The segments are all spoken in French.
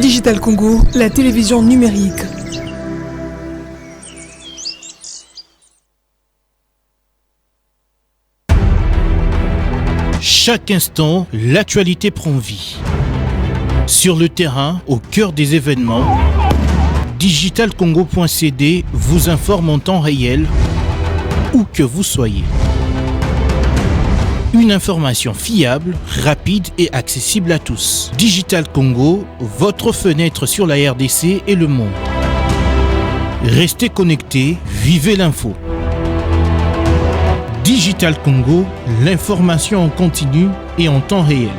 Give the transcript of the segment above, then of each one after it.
Digital Congo, la télévision numérique. Chaque instant, l'actualité prend vie. Sur le terrain, au cœur des événements, digitalcongo.cd vous informe en temps réel, où que vous soyez. Une information fiable, rapide et accessible à tous. Digital Congo, votre fenêtre sur la RDC et le monde. Restez connectés, vivez l'info. Digital Congo, l'information en continu et en temps réel.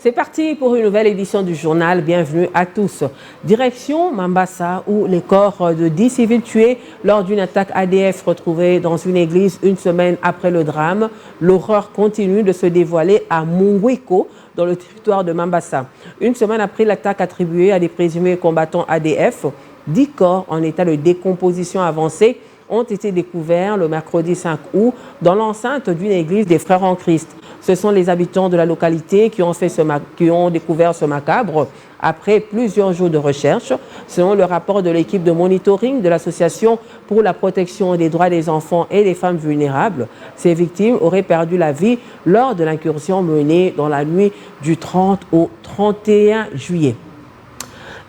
C'est parti pour une nouvelle édition du journal. Bienvenue à tous. Direction Mambasa, où les corps de 10 civils tués lors d'une attaque ADF retrouvée dans une église une semaine après le drame. L'horreur continue de se dévoiler à Mungweko, dans le territoire de Mambasa. Une semaine après l'attaque attribuée à des présumés combattants ADF, 10 corps en état de décomposition avancée ont été découverts le mercredi 5 août dans l'enceinte d'une église des Frères en Christ. Ce sont les habitants de la localité qui ont découvert ce macabre après plusieurs jours de recherche. Selon le rapport de l'équipe de monitoring de l'Association pour la protection des droits des enfants et des femmes vulnérables, ces victimes auraient perdu la vie lors de l'incursion menée dans la nuit du 30 au 31 juillet.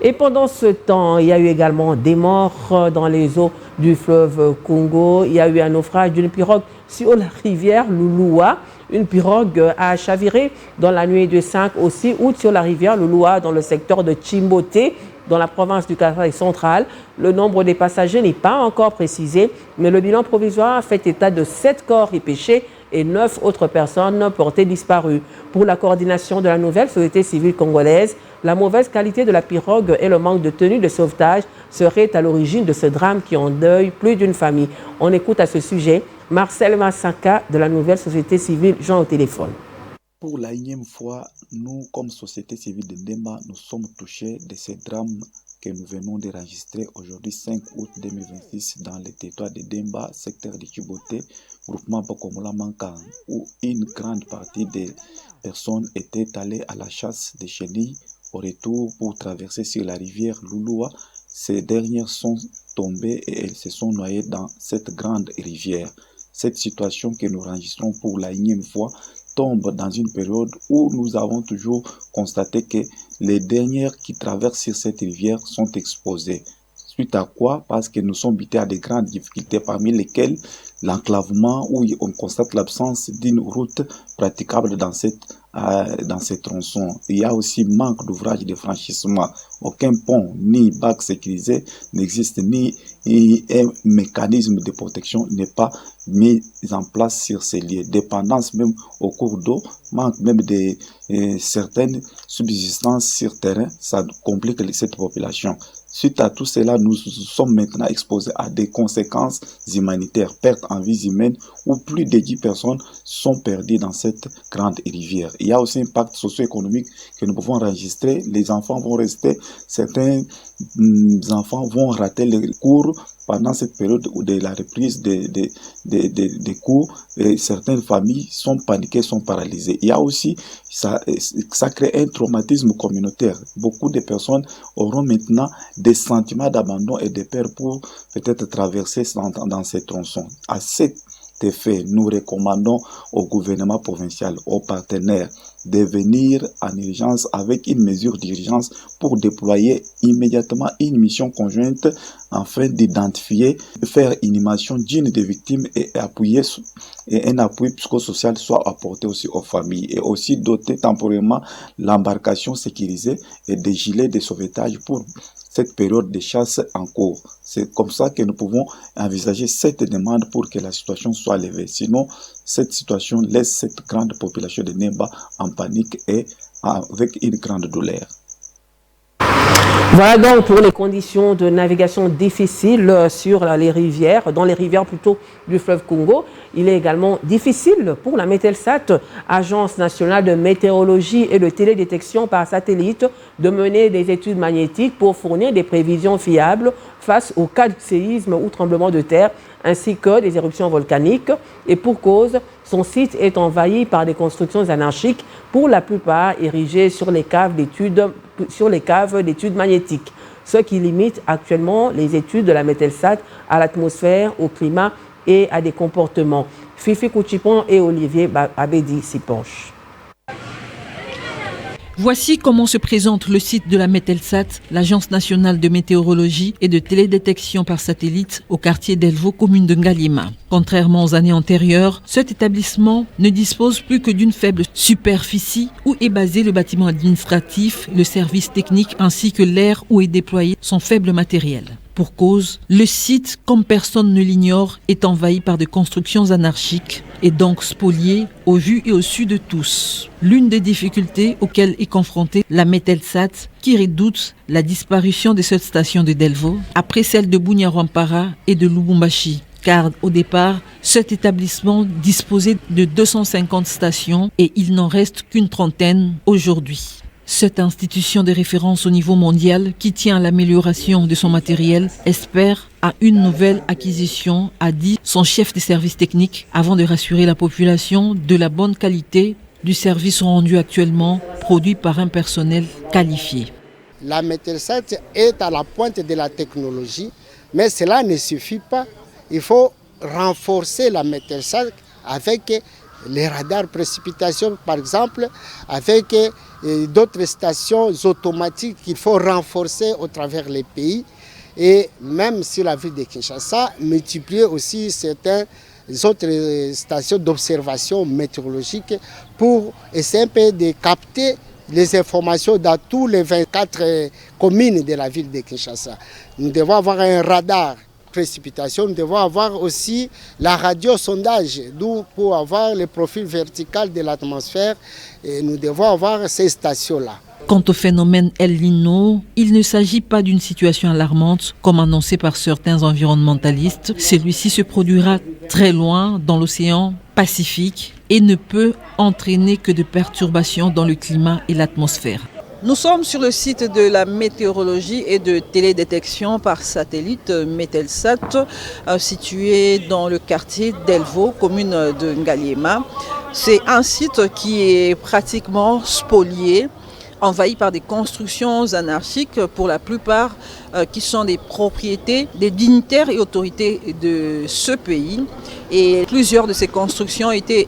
Et pendant ce temps, il y a eu également des morts dans les eaux du fleuve Congo. Il y a eu un naufrage d'une pirogue sur la rivière Louloua. Une pirogue a chaviré dans la nuit du 5 au 6 août sur la rivière Louloua dans le secteur de Chimbote, dans la province du Kasai central. Le nombre des passagers n'est pas encore précisé, mais le bilan provisoire fait état de 7 corps repêchés et 9 autres personnes portées disparues. Pour la coordination de la nouvelle société civile congolaise, la mauvaise qualité de la pirogue et le manque de tenue de sauvetage seraient à l'origine de ce drame qui endeuille plus d'une famille. On écoute à ce sujet Marcel Massaka de la nouvelle société civile, Jean au téléphone. Pour la énième fois, nous, comme société civile de Ndemba, nous sommes touchés de ce drame que nous venons d'enregistrer aujourd'hui 5 août 2026 dans le territoire de Ndemba, secteur de Chiboté, groupement Bokomola Mankan, où une grande partie des personnes étaient allées à la chasse des chenilles au retour pour traverser sur la rivière Louloua. Ces dernières sont tombées et elles se sont noyées dans cette grande rivière. Cette situation que nous enregistrons pour la énième fois tombe dans une période où nous avons toujours constaté que les dernières qui traversent sur cette rivière sont exposées. Suite à quoi? Parce que nous sommes butés à de grandes difficultés, parmi lesquelles l'enclavement, où on constate l'absence d'une route praticable dans ces tronçons. Il y a aussi manque d'ouvrages de franchissement. Aucun pont ni bac sécurisé n'existe, ni un mécanisme de protection n'est pas mis en place sur ces lieux. Dépendance même au cours d'eau, manque même de certaines subsistances sur terrain, ça complique cette population. Suite à tout cela, nous sommes maintenant exposés à des conséquences humanitaires, pertes en vies humaines, où plus de 10 personnes sont perdues dans cette grande rivière. Il y a aussi un impact socio-économique que nous pouvons enregistrer. Les enfants vont rester, certains enfants vont rater les cours pendant cette période de la reprise des cours, certaines familles sont paniquées, sont paralysées. Il y a aussi, ça crée un traumatisme communautaire. Beaucoup de personnes auront maintenant des sentiments d'abandon et de peur pour peut-être traverser dans ces tronçons. À cet effet, nous recommandons au gouvernement provincial, aux partenaires, de venir en urgence avec une mesure d'urgence pour déployer immédiatement une mission conjointe afin d'identifier, de faire une animation digne des victimes et un appui psychosocial soit apporté aussi aux familles et aussi doter temporairement l'embarcation sécurisée et des gilets de sauvetage pour cette période de chasse en cours. C'est comme ça que nous pouvons envisager cette demande pour que la situation soit levée. Sinon, cette situation laisse cette grande population de Ndemba en panique et avec une grande douleur. Voilà donc pour les conditions de navigation difficiles sur les rivières, dans les rivières plutôt du fleuve Congo. Il est également difficile pour la Metelsat, Agence nationale de météorologie et de télédétection par satellite, de mener des études magnétiques pour fournir des prévisions fiables face aux cas de séisme ou tremblement de terre, ainsi que des éruptions volcaniques. Et pour cause, son site est envahi par des constructions anarchiques, pour la plupart érigées sur les caves d'études magnétiques, ce qui limite actuellement les études de la Metelsat à l'atmosphère, au climat et à des comportements. Fifi Kouchipon et Olivier Abedi s'y penchent. Voici comment se présente le site de la Metelsat, l'Agence nationale de météorologie et de télédétection par satellite au quartier d'Elvo, commune de Ngaliema. Contrairement aux années antérieures, cet établissement ne dispose plus que d'une faible superficie où est basé le bâtiment administratif, le service technique ainsi que l'aire où est déployé son faible matériel. Pour cause, le site, comme personne ne l'ignore, est envahi par des constructions anarchiques et donc spolié au vu et au su de tous. L'une des difficultés auxquelles est confrontée la Metelsat, qui redoute la disparition des seules stations de Delvo, après celles de Bunyarampara et de Lubumbashi. Car au départ, cet établissement disposait de 250 stations et il n'en reste qu'une trentaine aujourd'hui. Cette institution de référence au niveau mondial qui tient à l'amélioration de son matériel espère à une nouvelle acquisition, a dit son chef de service technique, avant de rassurer la population de la bonne qualité du service rendu actuellement, produit par un personnel qualifié. La Metelsat est à la pointe de la technologie, mais cela ne suffit pas. Il faut renforcer la Metelsat avec les radars précipitation, par exemple, avec d'autres stations automatiques qu'il faut renforcer au travers les pays. Et même sur la ville de Kinshasa, multiplier aussi certaines autres stations d'observation météorologique pour essayer un peu de capter les informations dans tous les 24 communes de la ville de Kinshasa. Nous devons avoir un radar précipitation, nous devons avoir aussi la radio-sondage, d'où pour avoir le profil vertical de l'atmosphère, et nous devons avoir ces stations-là. Quant au phénomène El Niño, il ne s'agit pas d'une situation alarmante comme annoncé par certains environnementalistes. Celui-ci se produira très loin dans l'océan Pacifique et ne peut entraîner que de perturbations dans le climat et l'atmosphère. Nous sommes sur le site de la météorologie et de télédétection par satellite Metelsat, situé dans le quartier d'Elvo, commune de Ngaliema. C'est un site qui est pratiquement spolié, envahi par des constructions anarchiques, pour la plupart qui sont des propriétés des dignitaires et autorités de ce pays. Et plusieurs de ces constructions étaient...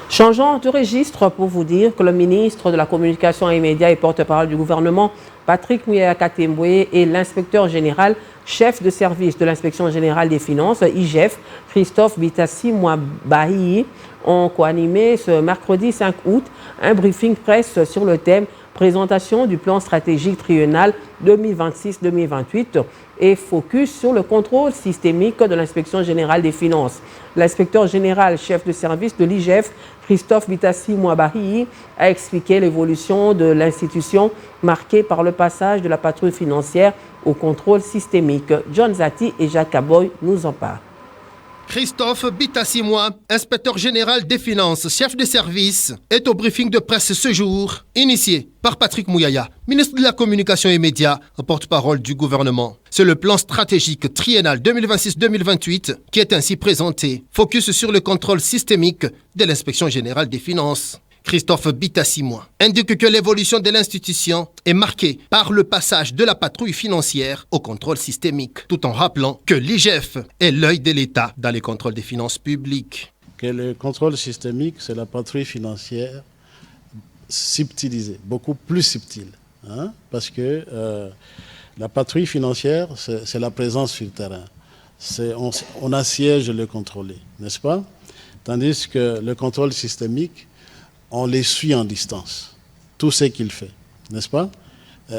Changeons de registre pour vous dire que le ministre de la Communication et Médias et porte-parole du gouvernement, Patrick Muyaya Katembwe, et l'inspecteur général, chef de service de l'inspection générale des finances, IGF, Christophe Bitassi Mouabahi, ont co-animé ce mercredi 5 août un briefing presse sur le thème présentation du plan stratégique triennal 2026-2028 et focus sur le contrôle systémique de l'inspection générale des finances. L'inspecteur général chef de service de l'IGF, Christophe Bitassi Mouabahi, a expliqué l'évolution de l'institution marquée par le passage de la patrouille financière au contrôle systémique. John Zati et Jacques Aboy nous en parlent. Christophe Bitassimwa, inspecteur général des finances, chef de service, est au briefing de presse ce jour, initié par Patrick Mouyaya, ministre de la Communication et Médias, porte-parole du gouvernement. C'est le plan stratégique triennal 2026-2028 qui est ainsi présenté, focus sur le contrôle systémique de l'inspection générale des finances. Christophe Bitassimwa indique que l'évolution de l'institution est marquée par le passage de la patrouille financière au contrôle systémique, tout en rappelant que l'IGF est l'œil de l'État dans les contrôles des finances publiques. Que le contrôle systémique, c'est la patrouille financière subtilisée, beaucoup plus subtile. Parce que la patrouille financière, c'est la présence sur le terrain. On assiège le contrôler, n'est-ce pas? Tandis que le contrôle systémique, on les suit en distance, tout ce qu'il fait, n'est-ce pas?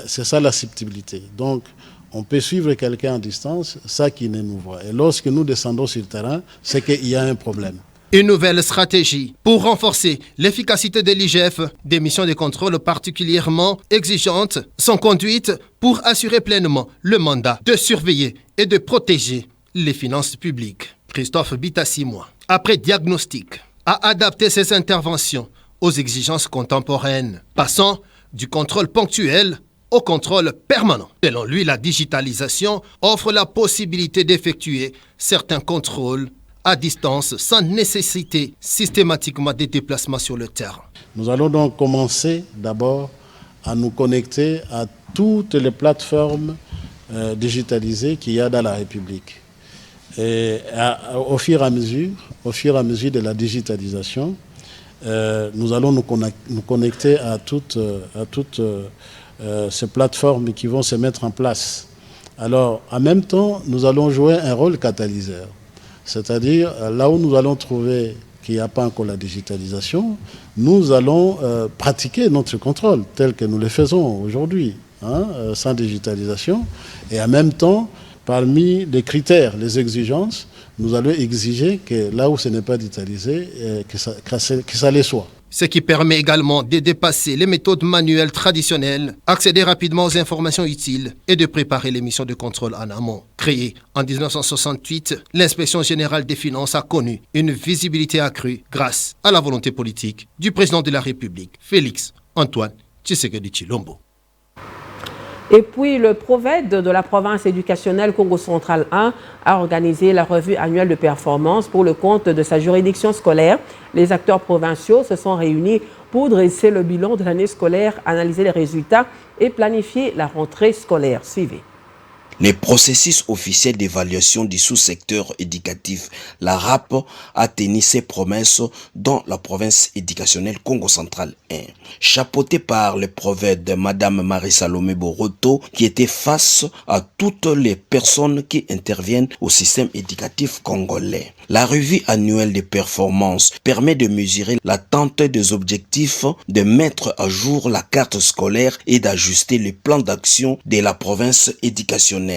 C'est ça la subtilité. Donc, on peut suivre quelqu'un en distance, ça qui ne nous voit. Et lorsque nous descendons sur le terrain, c'est qu'il y a un problème. Une nouvelle stratégie pour renforcer l'efficacité de l'IGF, des missions de contrôle particulièrement exigeantes sont conduites pour assurer pleinement le mandat de surveiller et de protéger les finances publiques. Christophe Bitassimwa, après diagnostic, a adapté ses interventions aux exigences contemporaines, passant du contrôle ponctuel au contrôle permanent. Selon lui, la digitalisation offre la possibilité d'effectuer certains contrôles à distance sans nécessiter systématiquement des déplacements sur le terrain. Nous allons donc commencer d'abord à nous connecter à toutes les plateformes digitalisées qu'il y a dans la République. Et au fur et à mesure de la digitalisation, nous allons nous connecter à toutes ces plateformes qui vont se mettre en place. Alors, en même temps, nous allons jouer un rôle catalyseur. C'est-à-dire, là où nous allons trouver qu'il n'y a pas encore la digitalisation, nous allons pratiquer notre contrôle tel que nous le faisons aujourd'hui, sans digitalisation. Et en même temps, parmi les critères, les exigences, nous allons exiger que là où ce n'est pas digitalisé, que ça le soit. Ce qui permet également de dépasser les méthodes manuelles traditionnelles, accéder rapidement aux informations utiles et de préparer les missions de contrôle en amont. Créée en 1968, l'inspection générale des finances a connu une visibilité accrue grâce à la volonté politique du président de la République, Félix Antoine Tshisekedi Tshilombo. Et puis, le PROVED de la province éducationnelle Congo Central 1 a organisé la revue annuelle de performance pour le compte de sa juridiction scolaire. Les acteurs provinciaux se sont réunis pour dresser le bilan de l'année scolaire, analyser les résultats et planifier la rentrée scolaire. Suivez. Les processus officiels d'évaluation du sous-secteur éducatif, la RAP, a tenu ses promesses dans la province éducationnelle Congo Central 1. Chapeauté par le PROVED de Madame Marie-Salomé Boroto, qui était face à toutes les personnes qui interviennent au système éducatif congolais. La revue annuelle des performances permet de mesurer l'atteinte des objectifs, de mettre à jour la carte scolaire et d'ajuster le plan d'action de la province éducationnelle.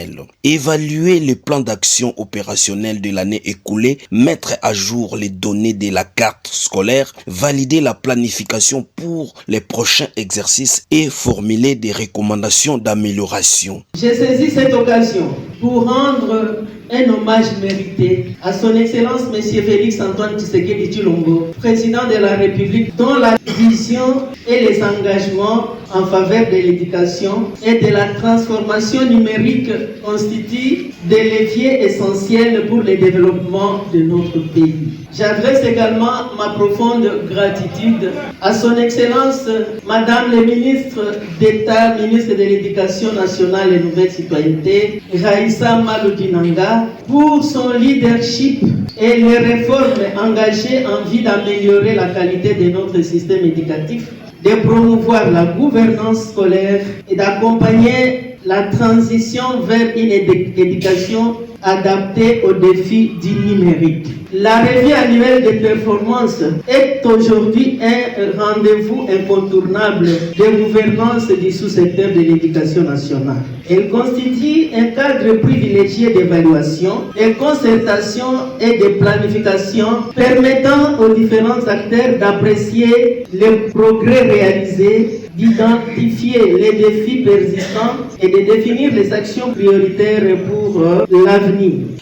Évaluer le plan d'action opérationnel de l'année écoulée, mettre à jour les données de la carte scolaire, valider la planification pour les prochains exercices et formuler des recommandations d'amélioration. J'ai saisi cette occasion pour rendre un hommage mérité à son Excellence M. Félix Antoine Tshisekedi Tshilombo, président de la République, dont la vision et les engagements en faveur de l'éducation et de la transformation numérique constituent des leviers essentiels pour le développement de notre pays. J'adresse également ma profonde gratitude à son Excellence Madame le ministre d'État, ministre de l'Éducation nationale et Nouvelle Citoyenneté, Raissa Maludinanga, pour son leadership et les réformes engagées en vue d'améliorer la qualité de notre système éducatif, de promouvoir la gouvernance scolaire et d'accompagner la transition vers une éducation adaptée aux défis du numérique. La revue annuelle des performances est aujourd'hui un rendez-vous incontournable de gouvernance du sous-secteur de l'éducation nationale. Elle constitue un cadre privilégié d'évaluation, de concertation et de planification permettant aux différents acteurs d'apprécier les progrès réalisés, d'identifier les défis persistants et de définir les actions prioritaires pour l'avenir.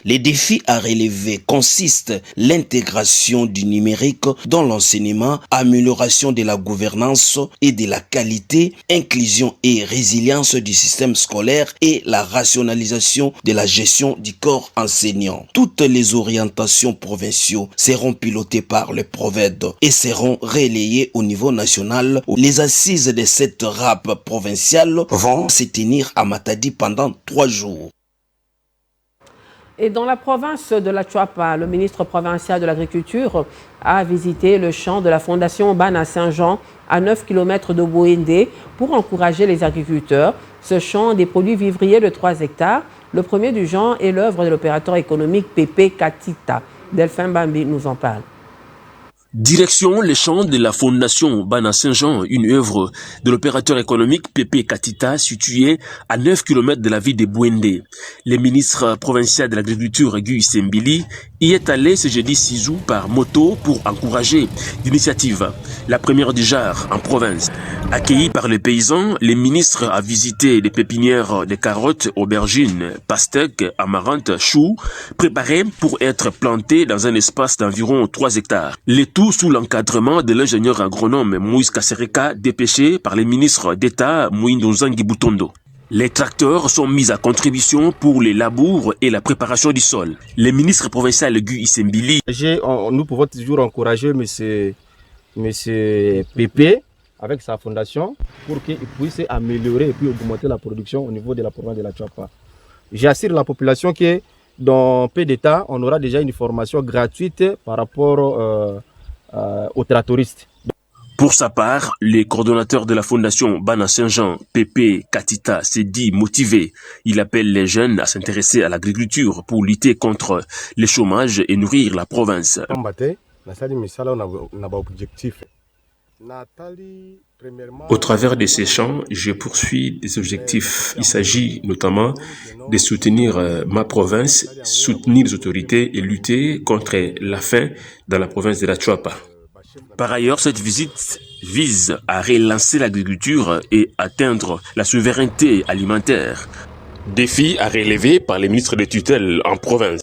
Les défis à relever consistent l'intégration du numérique dans l'enseignement, amélioration de la gouvernance et de la qualité, inclusion et résilience du système scolaire et la rationalisation de la gestion du corps enseignant. Toutes les orientations provinciaux seront pilotées par le PROVED et seront relayées au niveau national. Les assises de cette RAP provinciale vont se tenir à Matadi pendant 3 jours. Et dans la province de la Chuapa, le ministre provincial de l'Agriculture a visité le champ de la Fondation Bana Saint-Jean à 9 km de Bouendé pour encourager les agriculteurs. Ce champ des produits vivriers de 3 hectares, le premier du genre est l'œuvre de l'opérateur économique Pepe Katita. Delphin Bambi nous en parle. Direction les champs de la Fondation Bana Saint-Jean, une œuvre de l'opérateur économique Pepe Katita située à 9 km de la ville de Bouendé. Le ministre provincial de l'Agriculture, Guy Sembili, y est allé ce jeudi 6 août par moto pour encourager l'initiative, la première du genre en province. Accueilli par les paysans, le ministre a visité les pépinières de carottes, aubergines, pastèques, amarantes, choux, préparées pour être plantées dans un espace d'environ 3 hectares. Le tout sous l'encadrement de l'ingénieur agronome Moïse Kasereka, dépêché par le ministre d'État Mouindo Nzangi Butondo. Les tracteurs sont mis à contribution pour les labours et la préparation du sol. Le ministre provincial Guy Sembili. Nous pouvons toujours encourager monsieur Pépé avec sa fondation pour qu'il puisse améliorer et puis augmenter la production au niveau de la province de la Chuapa. J'assure la population que dans peu d'État, on aura déjà une formation gratuite par rapport aux tractoristes. Pour sa part, le coordonnateur de la Fondation Bana Saint-Jean, Pepe Katita, s'est dit motivé. Il appelle les jeunes à s'intéresser à l'agriculture pour lutter contre le chômage et nourrir la province. Au travers de ces champs, je poursuis des objectifs. Il s'agit notamment de soutenir ma province, soutenir les autorités et lutter contre la faim dans la province de la Chuapa. Par ailleurs, cette visite vise à relancer l'agriculture et atteindre la souveraineté alimentaire. Défi à relever par les ministres de tutelle en province.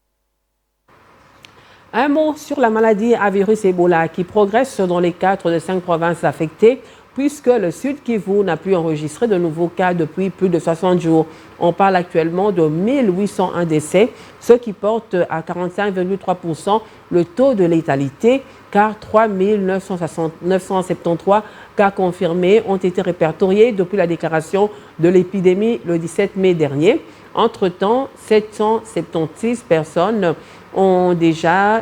Un mot sur la maladie à virus Ebola qui progresse dans les 4 des 5 provinces affectées, puisque le Sud Kivu n'a plus enregistré de nouveaux cas depuis plus de 60 jours. On parle actuellement de 1801 décès, ce qui porte à 45,3% le taux de létalité, car 3973 cas confirmés ont été répertoriés depuis la déclaration de l'épidémie le 17 mai dernier. Entre-temps, 776 personnes sont déjà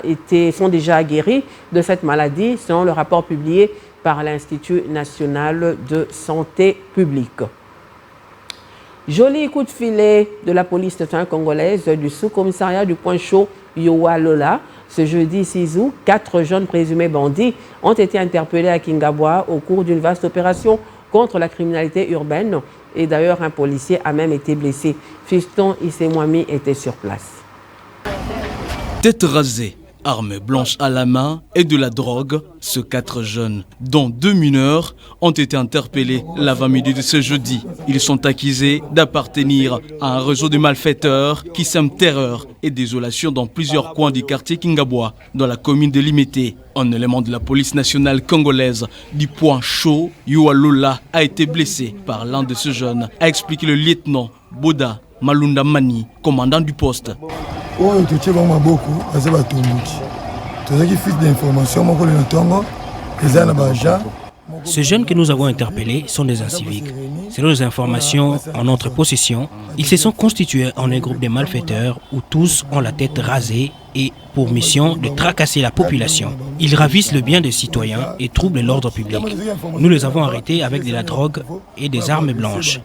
guéries de cette maladie, selon le rapport publié par l'Institut national de santé publique. Joli coup de filet de la police congolaise du sous-commissariat du Point Chaud Yowa Lola. Ce jeudi 6 août, 4 jeunes présumés bandits ont été interpellés à Kingabwa au cours d'une vaste opération contre la criminalité urbaine. Et d'ailleurs, un policier a même été blessé. Fiston Issemwami était sur place. Tête rasée, armes blanches à la main et de la drogue, ces 4 jeunes, dont 2 mineurs, ont été interpellés l'avant-midi de ce jeudi. Ils sont accusés d'appartenir à un réseau de malfaiteurs qui sème terreur et désolation dans plusieurs coins du quartier Kingabwa, dans la commune de Limete. Un élément de la police nationale congolaise du Point Chaud, Yoalola, a été blessé par l'un de ces jeunes, a expliqué le lieutenant Boda Malunda Mani, commandant du poste. Ces jeunes que nous avons interpellés sont des inciviques. Selon les informations en notre possession, ils se sont constitués en un groupe de malfaiteurs où tous ont la tête rasée et pour mission de tracasser la population. Ils ravissent le bien des citoyens et troublent l'ordre public. Nous les avons arrêtés avec de la drogue et des armes blanches.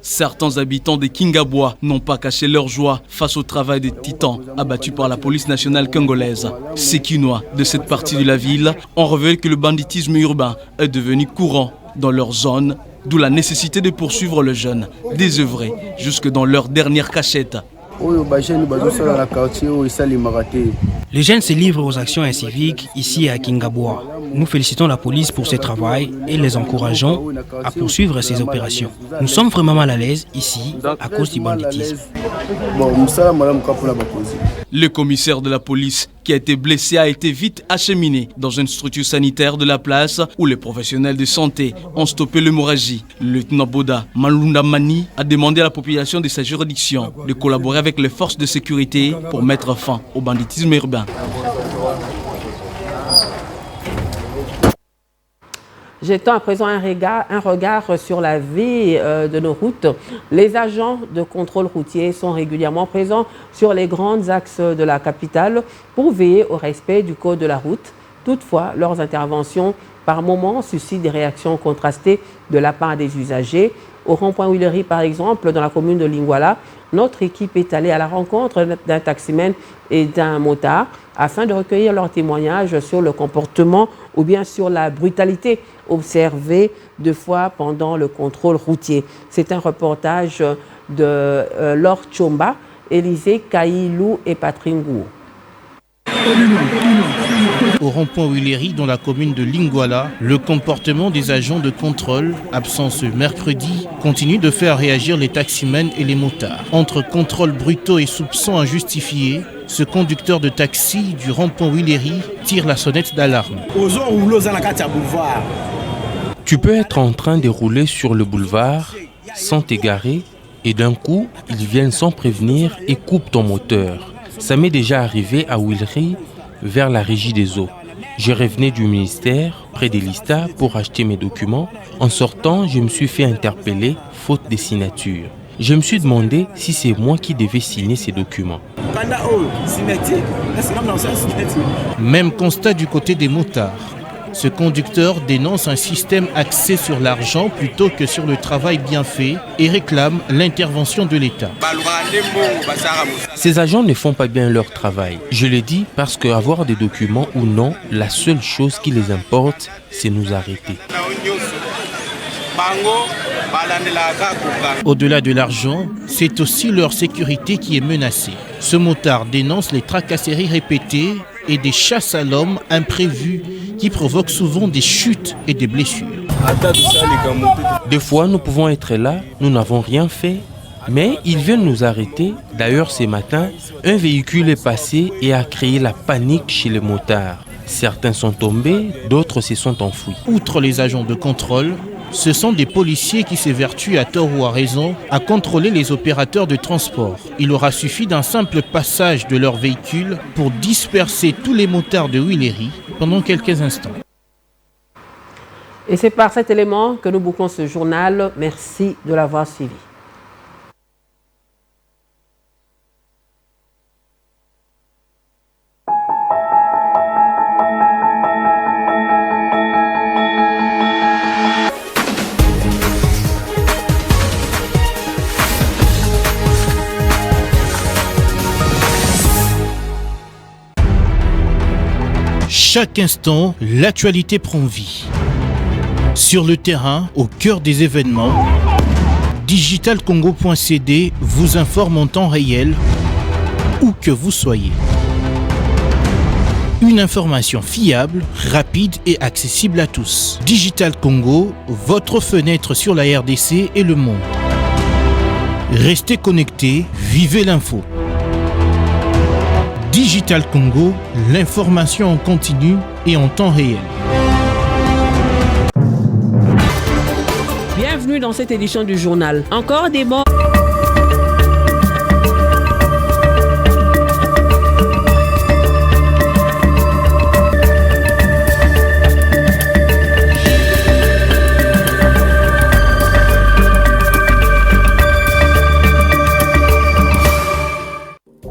Certains habitants de Kingabwa n'ont pas caché leur joie face au travail des titans abattus par la police nationale congolaise. Ces Kinois de cette partie de la ville ont révélé que le banditisme urbain est devenu courant dans leur zone, d'où la nécessité de poursuivre les jeunes, désœuvrés jusque dans leur dernière cachette. Les jeunes se livrent aux actions inciviques ici à Kingabwa. Nous félicitons la police pour ce travail et les encourageons à poursuivre ces opérations. Nous sommes vraiment mal à l'aise ici à cause du banditisme. Le commissaire de la police qui a été blessé a été vite acheminé dans une structure sanitaire de la place où les professionnels de santé ont stoppé l'hémorragie. Le lieutenant Boda Malunda Mani a demandé à la population de sa juridiction de collaborer avec les forces de sécurité pour mettre fin au banditisme urbain. Jetons à présent un regard sur la vie de nos routes. Les agents de contrôle routier sont régulièrement présents sur les grands axes de la capitale pour veiller au respect du code de la route. Toutefois, leurs interventions par moments suscitent des réactions contrastées de la part des usagers. Au rond-point Huilery, par exemple, dans la commune de Lingwala, notre équipe est allée à la rencontre d'un taximène et d'un motard afin de recueillir leurs témoignages sur le comportement ou bien sur la brutalité observée deux fois pendant le contrôle routier. C'est un reportage de Laure Tchomba, Élisée Kailou et Patringou. Au rond-point Huilery, dans la commune de Lingwala, le comportement des agents de contrôle, absents ce mercredi, continue de faire réagir les taximens et les motards. Entre contrôles brutaux et soupçons injustifiés, ce conducteur de taxi du rond-point Huilery tire la sonnette d'alarme. Tu peux être en train de rouler sur le boulevard sans t'égarer et d'un coup, ils viennent sans prévenir et coupent ton moteur. Ça m'est déjà arrivé à Huilery, vers la régie des eaux. Je revenais du ministère, près des Lista, pour acheter mes documents. En sortant, je me suis fait interpeller, faute des signatures. Je me suis demandé si c'est moi qui devais signer ces documents. Même constat du côté des motards. Ce conducteur dénonce un système axé sur l'argent plutôt que sur le travail bien fait et réclame l'intervention de l'État. Ces agents ne font pas bien leur travail. Je le dis parce qu'avoir des documents ou non, la seule chose qui les importe, c'est nous arrêter. Au-delà de l'argent, c'est aussi leur sécurité qui est menacée. Ce motard dénonce les tracasseries répétées et des chasses à l'homme imprévues qui provoquent souvent des chutes et des blessures. Des fois, nous pouvons être là, nous n'avons rien fait, mais ils viennent nous arrêter. D'ailleurs, ce matin, un véhicule est passé et a créé la panique chez les motards. Certains sont tombés, d'autres se sont enfouis. Outre les agents de contrôle, ce sont des policiers qui s'évertuent à tort ou à raison à contrôler les opérateurs de transport. Il aura suffi d'un simple passage de leur véhicule pour disperser tous les motards de Huilery pendant quelques instants. Et c'est par cet élément que nous bouclons ce journal. Merci de l'avoir suivi. Chaque instant, l'actualité prend vie. Sur le terrain, au cœur des événements, digitalcongo.cd vous informe en temps réel, où que vous soyez. Une information fiable, rapide et accessible à tous. Digital Congo, votre fenêtre sur la RDC et le monde. Restez connectés, vivez l'info. Digital Congo, l'information en continu et en temps réel. Bienvenue dans cette édition du journal. Encore des morts.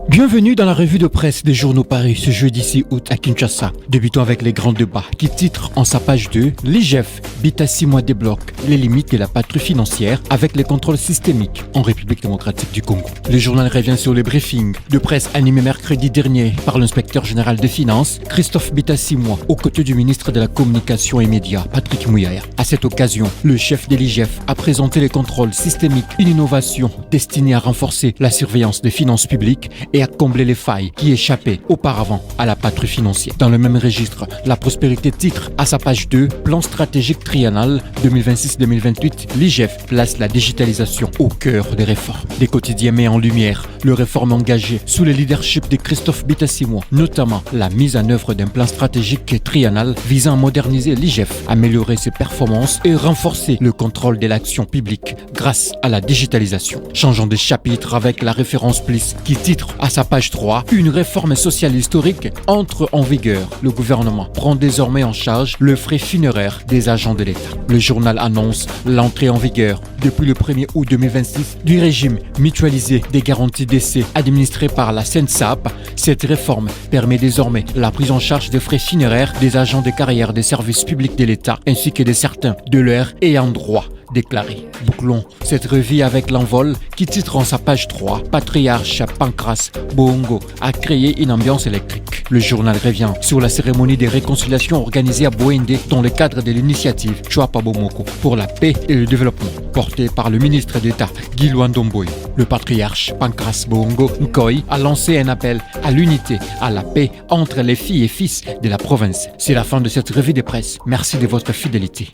Bienvenue dans la revue de presse des journaux parus ce jeudi 6 août à Kinshasa. Débutons avec les grands débats qui titrent en sa page 2 « L'IGF bite à 6 mois débloque les limites de la patrouille financière avec les contrôles systémiques en République démocratique du Congo ». Le journal revient sur le briefing de presse animé mercredi dernier par l'inspecteur général des finances Christophe Bitassimwa aux côtés du ministre de la Communication et Médias Patrick Muyaya. À cette occasion, le chef de l'IGF a présenté les contrôles systémiques, une innovation destinée à renforcer la surveillance des finances publiques et à combler les failles qui échappaient auparavant à la patrie financière. Dans le même registre, la prospérité titre à sa page 2, plan stratégique triennal 2026-2028, l'IGF place la digitalisation au cœur des réformes. Des quotidiens met en lumière le réforme engagé sous le leadership de Christophe Bitassimwa, notamment la mise en œuvre d'un plan stratégique triennal visant à moderniser l'IGF, améliorer ses performances et renforcer le contrôle de l'action publique grâce à la digitalisation. Changeons de chapitre avec la référence PLIS qui titre à sa page 3, une réforme sociale historique entre en vigueur. Le gouvernement prend désormais en charge le frais funéraire des agents de l'État. Le journal annonce l'entrée en vigueur depuis le 1er août 2026 du régime mutualisé des garanties d'essai administré par la SENSAP. Cette réforme permet désormais la prise en charge des frais funéraires des agents de carrière des services publics de l'État ainsi que de certains de leurs ayants droit déclaré. Bouclons cette revue avec l'envol qui titre en sa page 3 Patriarche Pancras Boongo a créé une ambiance électrique. Le journal revient sur la cérémonie de réconciliation organisée à Bwende dans le cadre de l'initiative Chwapa Bomoko pour la paix et le développement portée par le ministre d'État Guy Luandomboy. Le patriarche Pancras Boongo Nkoi a lancé un appel à l'unité, à la paix entre les filles et fils de la province. C'est la fin de cette revue de presse. Merci de votre fidélité.